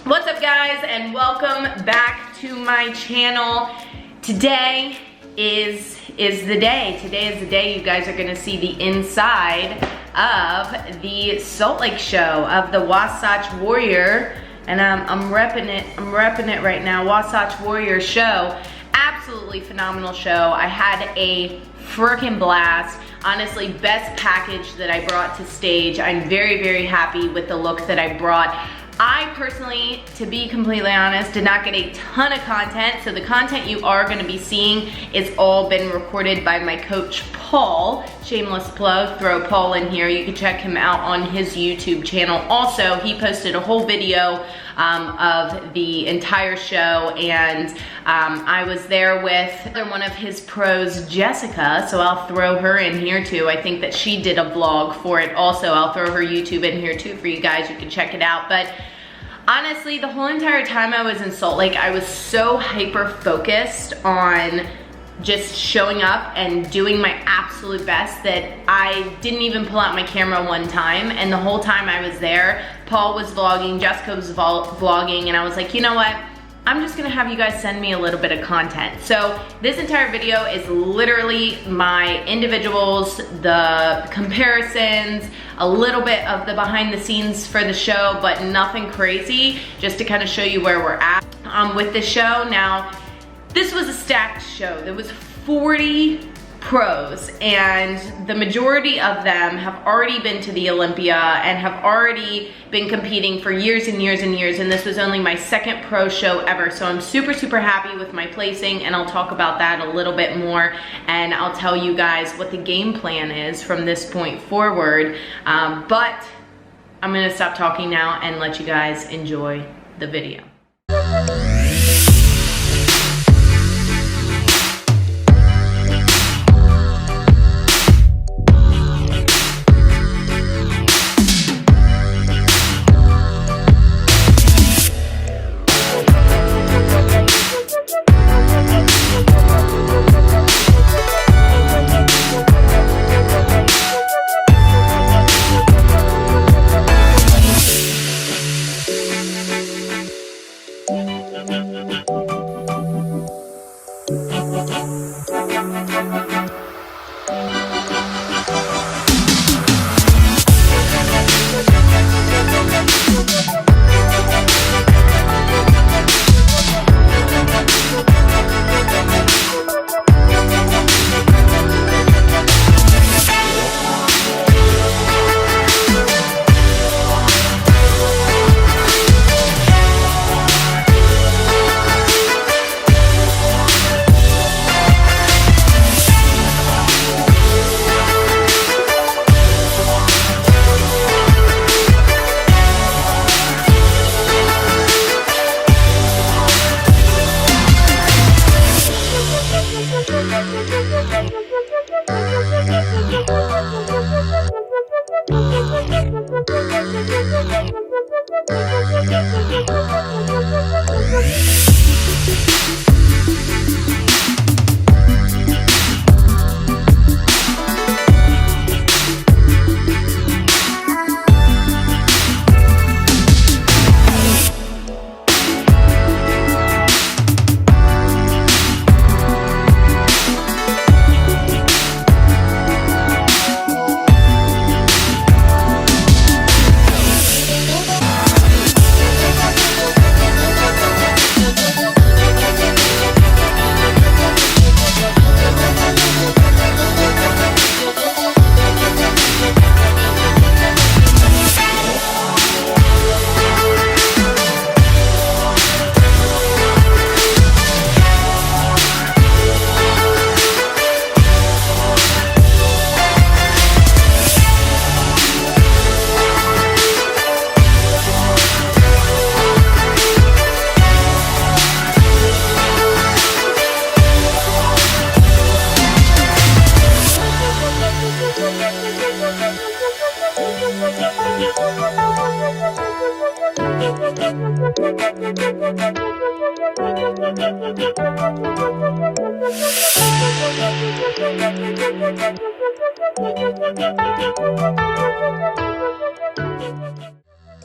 What's up guys, and welcome back to my channel. Today is the day. Today is the day you guys are gonna see the inside of the Salt Lake show of the Wasatch Warrior. And I'm repping it right now. Wasatch Warrior show. Absolutely phenomenal show. I had a freaking blast. Honestly, best package that I brought to stage. I'm very, very happy with the look that I brought. I personally, to be completely honest, did not get a ton of content, so the content you are gonna be seeing is all been recorded by my coach, Paul. Shameless plug, throw Paul in here. You can check him out on his YouTube channel. Also, he posted a whole video of the entire show, and I was there with one of his pros, Jessica, so I'll throw her in here too. I think that she did a vlog for it also. I'll throw her YouTube in here too for you guys. You can check it out. But honestly, the whole entire time I was in Salt Lake, I was so hyper focused on just showing up and doing my absolute best that I didn't even pull out my camera one time. And the whole time I was there, Paul was vlogging, Jessica was vlogging, and I was like, you know what? I'm just gonna have you guys send me a little bit of content. So this entire video is literally my individuals, the comparisons, a little bit of the behind the scenes for the show, but nothing crazy, just to kind of show you where we're at with the show. Now, this was a stacked show. There was 40 pros, and the majority of them have already been to the Olympia and have already been competing for years and years and years, and this was only my second pro show ever. So I'm super, super happy with my placing, and I'll talk about that a little bit more, and I'll tell you guys what the game plan is from this point forward. But I'm gonna stop talking now and let you guys enjoy the video.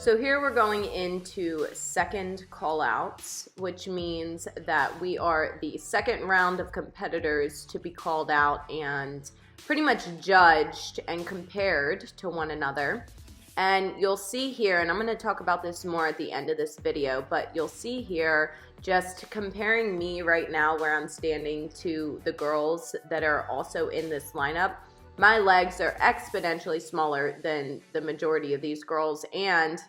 So here we're going into second callouts, which means that we are the second round of competitors to be called out and pretty much judged and compared to one another. And you'll see here, and I'm going to talk about this more at the end of this video, but you'll see here just comparing me right now where I'm standing to the girls that are also in this lineup. My legs are exponentially smaller than the majority of these girls, and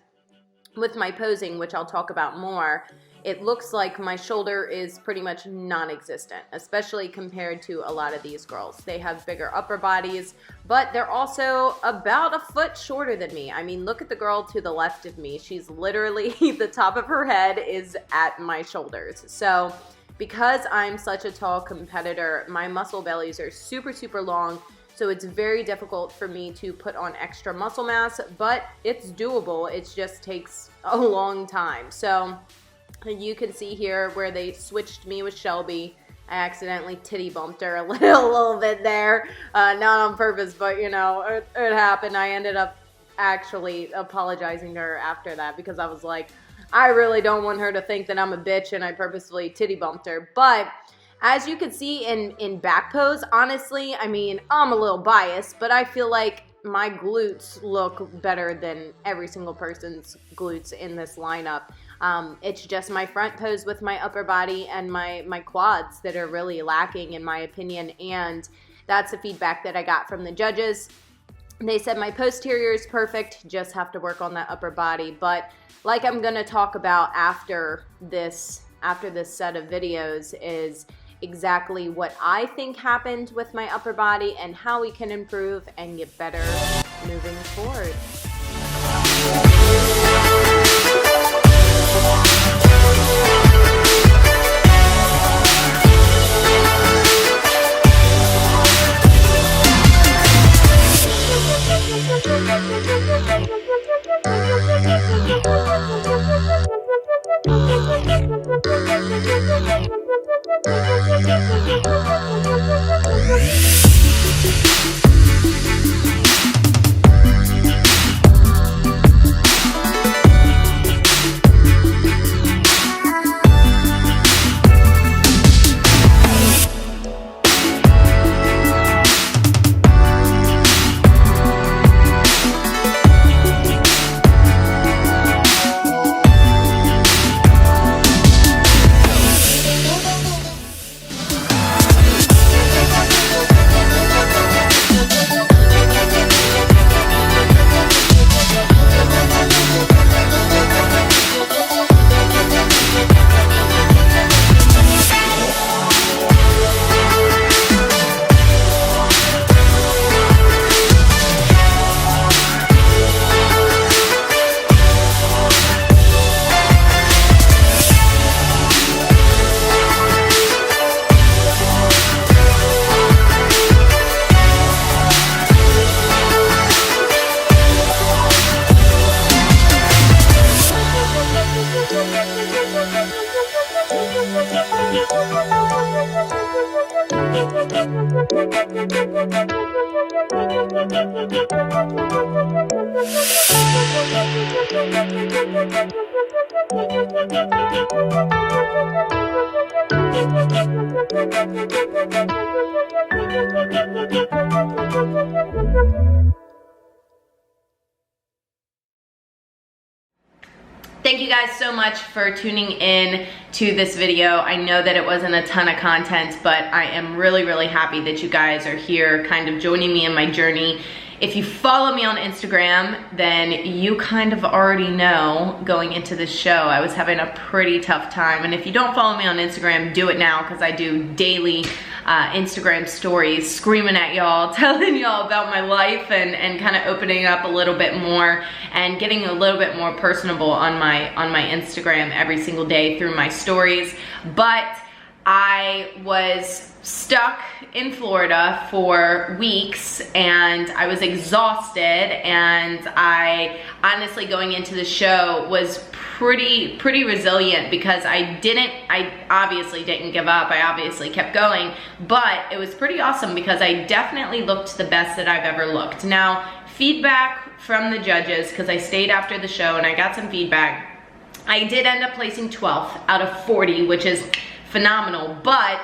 with my posing, which I'll talk about more, it looks like my shoulder is pretty much non-existent, especially compared to a lot of these girls. They have bigger upper bodies, but they're also about a foot shorter than me. I mean, look at the girl to the left of me. She's literally, the top of her head is at my shoulders. So because I'm such a tall competitor, my muscle bellies are super, super long. So it's very difficult for me to put on extra muscle mass, but it's doable. It just takes a long time. So you can see here where they switched me with Shelby. I accidentally titty bumped her a little bit there. Not on purpose, but you know, it happened. I ended up actually apologizing to her after that because I was like, I really don't want her to think that I'm a bitch and I purposefully titty bumped her. But as you can see in back pose, honestly, I mean, I'm a little biased, but I feel like my glutes look better than every single person's glutes in this lineup. It's just my front pose with my upper body and my quads that are really lacking in my opinion, and that's the feedback that I got from the judges. They said my posterior is perfect, just have to work on that upper body. But like I'm gonna talk about after this set of videos is exactly what I think happened with my upper body and how we can improve and get better moving forward. Thank you guys so much for tuning in to this video. I know that it wasn't a ton of content, but I am really, really happy that you guys are here kind of joining me in my journey. If you follow me on Instagram, then you kind of already know going into this show, I was having a pretty tough time. And if you don't follow me on Instagram, do it now, because I do daily Instagram stories screaming at y'all, telling y'all about my life and kind of opening up a little bit more and getting a little bit more personable on my Instagram every single day through my stories. But I was stuck in Florida for weeks and I was exhausted, and I honestly going into the show was pretty resilient because I obviously didn't give up. I obviously kept going, but it was pretty awesome because I definitely looked the best that I've ever looked. Now, feedback from the judges, because I stayed after the show and I got some feedback. I did end up placing 12th out of 40, which is phenomenal, but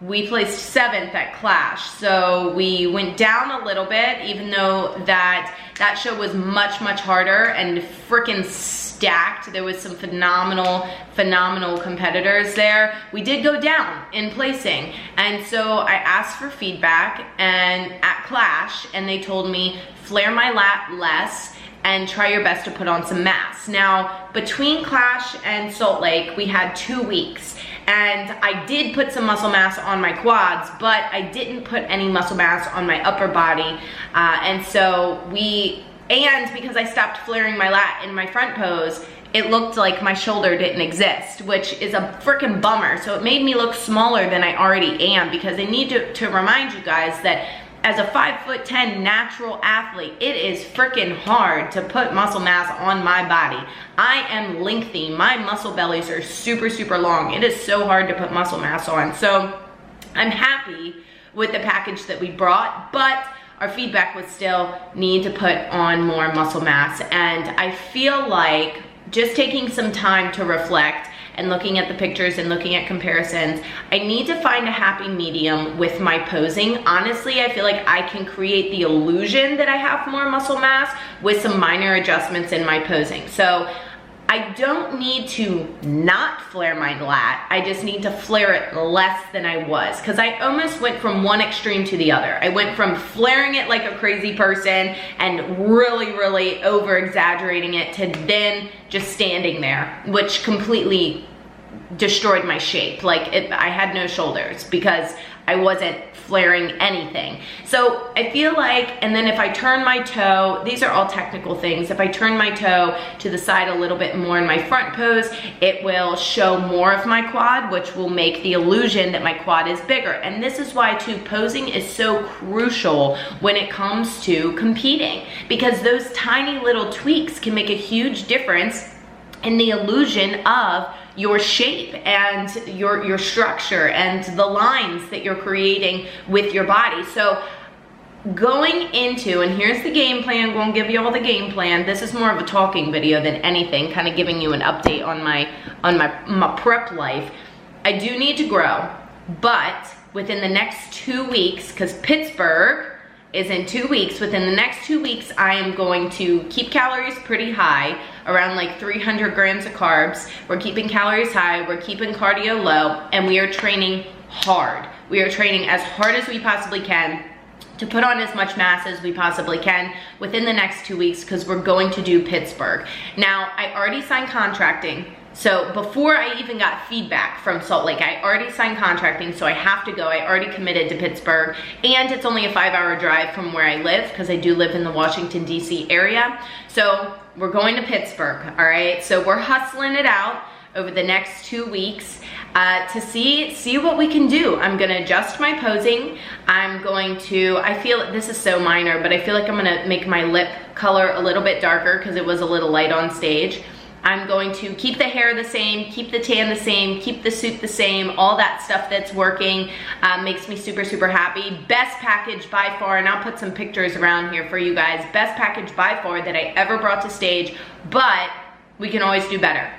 we placed 7th at Clash, so we went down a little bit, even though that show was much harder and freaking stacked. There was some phenomenal competitors there. We did go down in placing, and so I asked for feedback and at Clash, and they told me flare my lat less and try your best to put on some mass. Now, between Clash and Salt Lake, we had 2 weeks, and I did put some muscle mass on my quads, but I didn't put any muscle mass on my upper body, and because I stopped flaring my lat in my front pose, it looked like my shoulder didn't exist, which is a freaking bummer. So it made me look smaller than I already am, because I need to remind you guys that as a 5'10" natural athlete, it is freaking hard to put muscle mass on my body. I am lengthy. My muscle bellies are super long. It is so hard to put muscle mass on. So I'm happy with the package that we brought, but our feedback was still need to put on more muscle mass. And I feel like just taking some time to reflect and looking at the pictures and looking at comparisons, I need to find a happy medium with my posing. Honestly, I feel like I can create the illusion that I have more muscle mass with some minor adjustments in my posing. So I don't need to not flare my lat, I just need to flare it less than I was, because I almost went from one extreme to the other. I went from flaring it like a crazy person and really over exaggerating it to then just standing there, which completely destroyed my shape. Like I had no shoulders because I wasn't flaring anything. So I feel like, and then if I turn my toe, these are all technical things, if I turn my toe to the side a little bit more in my front pose, it will show more of my quad, which will make the illusion that my quad is bigger. And this is why too, posing is so crucial when it comes to competing, because those tiny little tweaks can make a huge difference in the illusion of your shape and your structure and the lines that you're creating with your body. So going into, and here's the game plan, I'm gonna give you all the game plan. This is more of a talking video than anything, kind of giving you an update on my prep life. I do need to grow, but within the next 2 weeks, because Pittsburgh is in 2 weeks, within the next 2 weeks, I am going to keep calories pretty high, around like 300 grams of carbs. We're keeping calories high, we're keeping cardio low, and we are training hard. We are training as hard as we possibly can to put on as much mass as we possibly can within the next 2 weeks, because we're going to do Pittsburgh. Now, I already signed contracting. So before I even got feedback from Salt Lake, I already signed contracting, so I have to go. I already committed to Pittsburgh, and it's only a 5-hour drive from where I live, because I do live in the Washington, D.C. area. So we're going to Pittsburgh, all right? So we're hustling it out over the next 2 weeks to see what we can do. I'm gonna adjust my posing. I'm going to, I feel, this is so minor, but I feel like I'm gonna make my lip color a little bit darker because it was a little light on stage. I'm going to keep the hair the same, keep the tan the same, keep the suit the same, all that stuff that's working makes me super happy. Best package by far, and I'll put some pictures around here for you guys. Best package by far that I ever brought to stage, but we can always do better.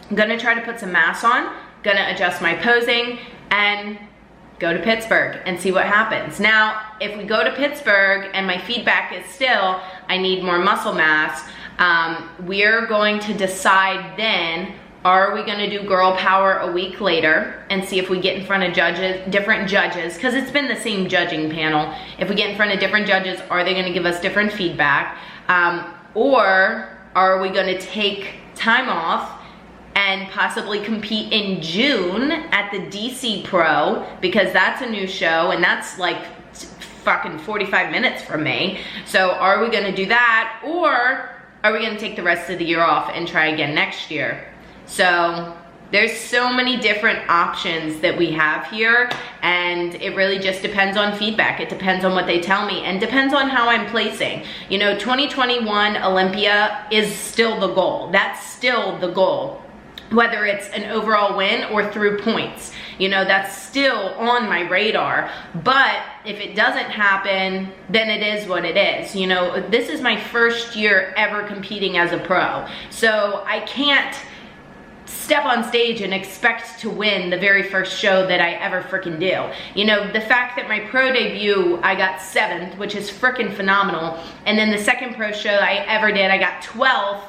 I'm gonna try to put some mass on, gonna adjust my posing, and go to Pittsburgh and see what happens. Now, if we go to Pittsburgh and my feedback is still, I need more muscle mass, we're going to decide then, are we gonna do girl power a week later and see if we get in front of different judges, because it's been the same judging panel. If we get in front of different judges, are they gonna give us different feedback? Or are we gonna take time off and possibly compete in June at the DC Pro, because that's a new show and that's like fucking 45 minutes from me. So are we gonna do that, or are we gonna take the rest of the year off and try again next year? So there's so many different options that we have here, and it really just depends on feedback. It depends on what they tell me, and depends on how I'm placing. You know, 2021 Olympia is still the goal. That's still the goal. whether it's an overall win or through points. You know, that's still on my radar. But if it doesn't happen, then it is what it is. You know, this is my first year ever competing as a pro. So I can't step on stage and expect to win the very first show that I ever freaking do. You know, the fact that my pro debut, I got 7th, which is freaking phenomenal. And then the second pro show I ever did, I got 12th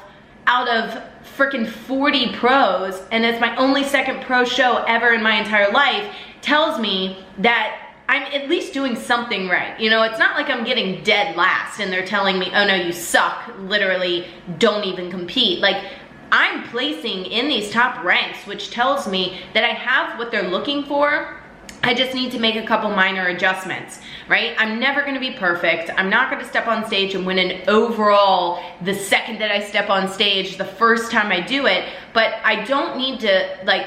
out of freaking 40 pros, and it's my only second pro show ever in my entire life, tells me that I'm at least doing something right. You know, it's not like I'm getting dead last and they're telling me, oh no, you suck, literally don't even compete. Like, I'm placing in these top ranks, which tells me that I have what they're looking for. I just need to make a couple minor adjustments, right? I'm never gonna be perfect. I'm not gonna step on stage and win an overall the second that I step on stage, the first time I do it, but I don't need to, like,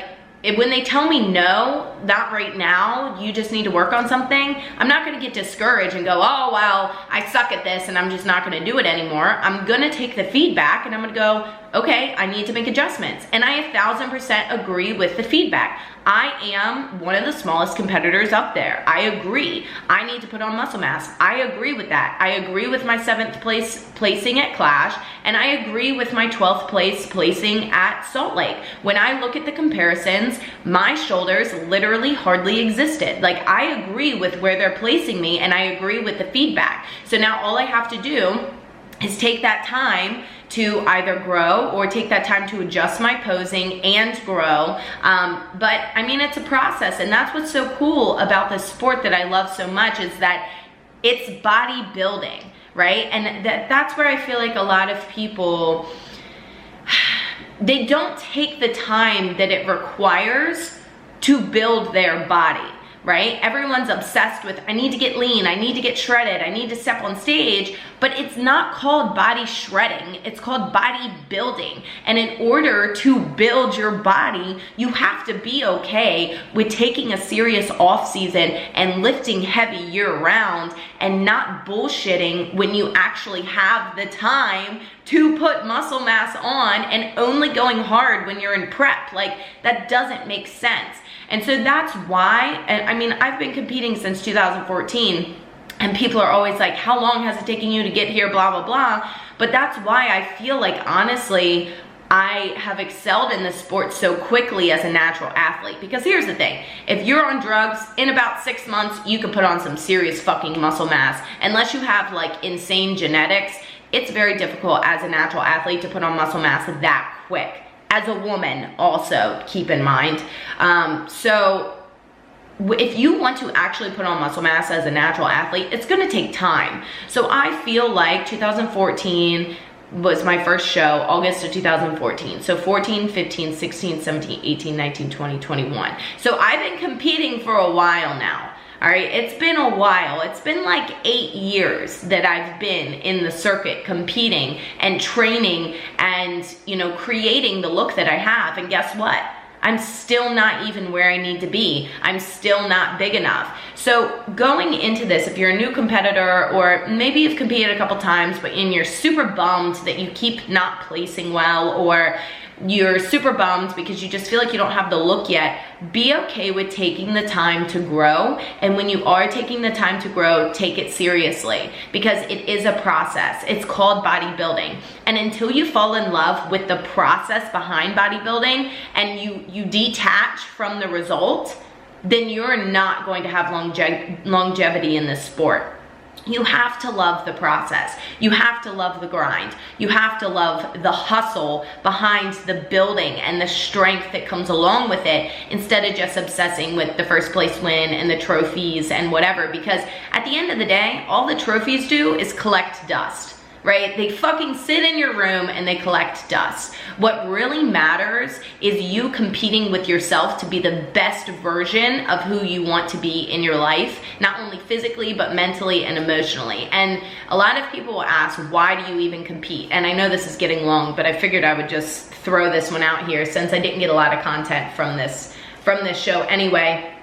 when they tell me no, not right now, you just need to work on something, I'm not gonna get discouraged and go, oh, well, I suck at this and I'm just not gonna do it anymore. I'm gonna take the feedback and I'm gonna go, okay, I need to make adjustments. And I 1000% agree with the feedback. I am one of the smallest competitors up there. I agree. I need to put on muscle mass. I agree with that. I agree with my 7th place placing at Clash, and I agree with my 12th place placing at Salt Lake. When I look at the comparisons, my shoulders literally hardly existed. Like, I agree with where they're placing me, and I agree with the feedback. So now all I have to do is take that time to either grow or take that time to adjust my posing and grow. But I mean, it's a process, and that's what's so cool about this sport that I love so much, is that it's bodybuilding, right? And that's where I feel like a lot of people, they don't take the time that it requires to build their body. Right? Everyone's obsessed with, I need to get lean, I need to get shredded, I need to step on stage, but it's not called body shredding, it's called body building. And in order to build your body, you have to be okay with taking a serious off season and lifting heavy year round and not bullshitting when you actually have the time to put muscle mass on and only going hard when you're in prep. Like, that doesn't make sense. And so that's why, and I mean, I've been competing since 2014, and people are always like, how long has it taken you to get here, blah, blah, blah. But that's why I feel like, honestly, I have excelled in this sport so quickly as a natural athlete. Because here's the thing, if you're on drugs, in about 6 months, you can put on some serious fucking muscle mass. Unless you have like insane genetics, it's very difficult as a natural athlete to put on muscle mass that quick. As a woman, also, keep in mind. So if you want to actually put on muscle mass as a natural athlete, it's gonna take time. So I feel like 2014 was my first show, August of 2014. So 14, 15, 16, 17, 18, 19, 20, 21. So I've been competing for a while now. All right, it's been a while. It's been like 8 years that I've been in the circuit competing and training and, you know, creating the look that I have. And guess what? I'm still not even where I need to be. I'm still not big enough. So going into this, if you're a new competitor, or maybe you've competed a couple times, but you're super bummed that you keep not placing well, or you're super bummed because you just feel like you don't have the look yet, be okay with taking the time to grow. And when you are taking the time to grow, take it seriously, because it is a process. It's called bodybuilding. And until you fall in love with the process behind bodybuilding and you detach from the result, then you're not going to have longevity in this sport. You have to love the process. You have to love the grind. You have to love the hustle behind the building and the strength that comes along with it, instead of just obsessing with the first place win and the trophies and whatever. Because at the end of the day, all the trophies do is collect dust. Right? They fucking sit in your room and they collect dust. What really matters is you competing with yourself to be the best version of who you want to be in your life, not only physically, but mentally and emotionally. And a lot of people will ask, why do you even compete? And I know this is getting long, but I figured I would just throw this one out here since I didn't get a lot of content from this show anyway.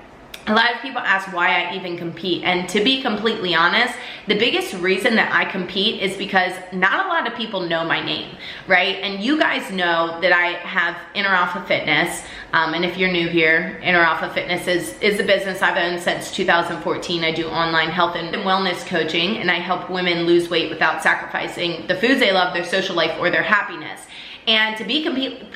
a lot of people ask why I even compete, and to be completely honest, the biggest reason that I compete is because not a lot of people know my name, right? And you guys know that I have Inner Alpha Fitness, and if you're new here, Inner Alpha Fitness is a business I've owned since 2014. I do online health and wellness coaching, and I help women lose weight without sacrificing the foods they love, their social life, or their happiness. And to be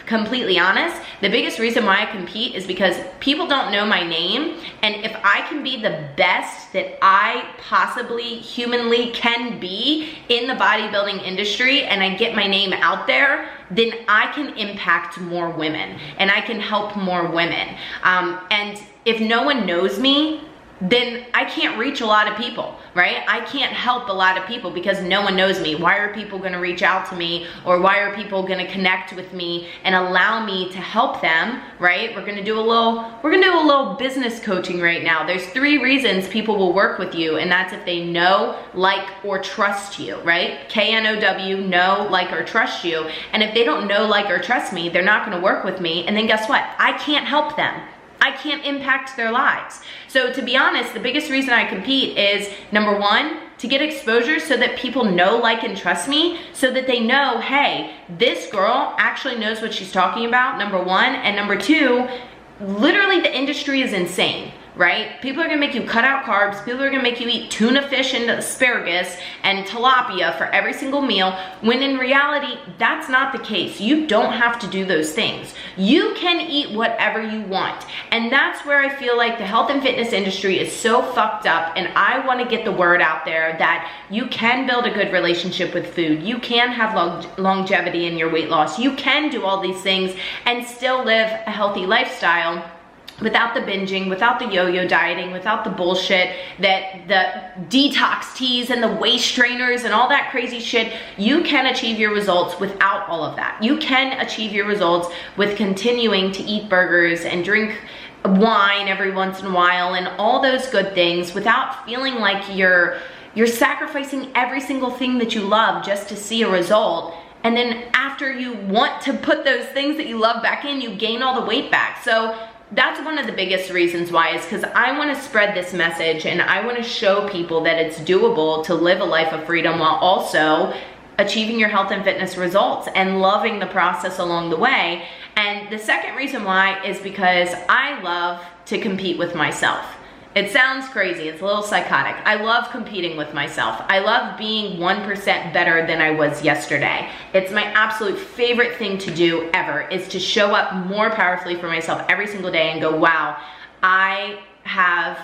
completely honest, the biggest reason why I compete is because people don't know my name, and if I can be the best that I possibly humanly can be in the bodybuilding industry and I get my name out there, then I can impact more women and I can help more women. And if no one knows me, then I can't reach a lot of people, right? I can't help a lot of people because no one knows me. Why are people gonna reach out to me, or why are people gonna connect with me and allow me to help them, right? We're gonna do a little business coaching right now. There's 3 reasons people will work with you, and that's if they know, like, or trust you, right? K-N-O-W, know, like, or trust you. And if they don't know, like, or trust me, they're not gonna work with me, and then guess what? I can't help them. I can't impact their lives. So to be honest, the biggest reason I compete is, number 1, to get exposure so that people know, like, and trust me, so that they know, hey, this girl actually knows what she's talking about, number 1. And number 2, literally the industry is insane, right? People are gonna make you cut out carbs. People are gonna make you eat tuna fish and asparagus and tilapia for every single meal, when in reality, that's not the case. You don't have to do those things. You can eat whatever you want. And that's where I feel like the health and fitness industry is so fucked up, and I wanna get the word out there that you can build a good relationship with food. You can have longevity in your weight loss. You can do all these things and still live a healthy lifestyle without the binging, without the yo-yo dieting, without the bullshit, that the detox teas and the waist trainers and all that crazy shit. You can achieve your results without all of that. You can achieve your results with continuing to eat burgers and drink wine every once in a while and all those good things without feeling like you're sacrificing every single thing that you love just to see a result. And then after you want to put those things that you love back in, you gain all the weight back. So that's one of the biggest reasons why, is because I want to spread this message and I want to show people that it's doable to live a life of freedom while also achieving your health and fitness results and loving the process along the way. And the second reason why is because I love to compete with myself. It sounds crazy, it's a little psychotic. I love competing with myself. I love being 1% better than I was yesterday. It's my absolute favorite thing to do ever, is to show up more powerfully for myself every single day and go, wow, I have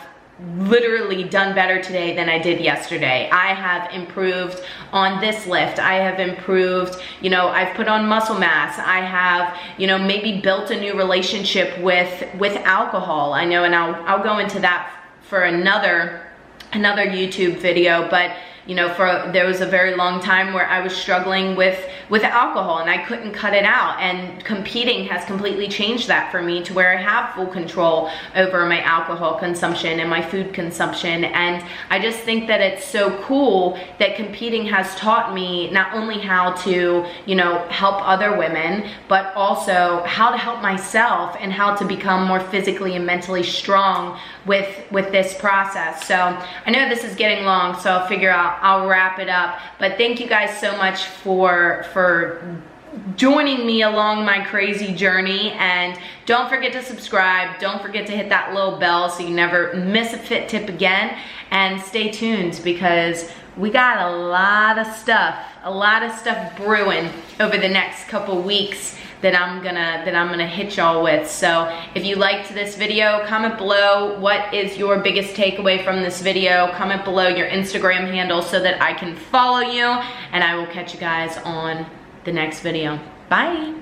literally done better today than I did yesterday. I have improved on this lift. I have improved, you know, I've put on muscle mass. I have, you know, maybe built a new relationship with alcohol. I know, and I'll go into that for another YouTube video, but you know, there was a very long time where I was struggling with alcohol and I couldn't cut it out, and competing has completely changed that for me to where I have full control over my alcohol consumption and my food consumption. And I just think that it's so cool that competing has taught me not only how to, you know, help other women, but also how to help myself and how to become more physically and mentally strong with this process. So I know this is getting long, so I'll wrap it up. But thank you guys so much for joining me along my crazy journey, and don't forget to subscribe. Don't forget to hit that little bell so you never miss a fit tip again, and stay tuned because we got a lot of stuff brewing over the next couple weeks that I'm gonna hit y'all with. So if you liked this video, comment below what is your biggest takeaway from this video. Comment below your Instagram handle so that I can follow you, and I will catch you guys on the next video. Bye.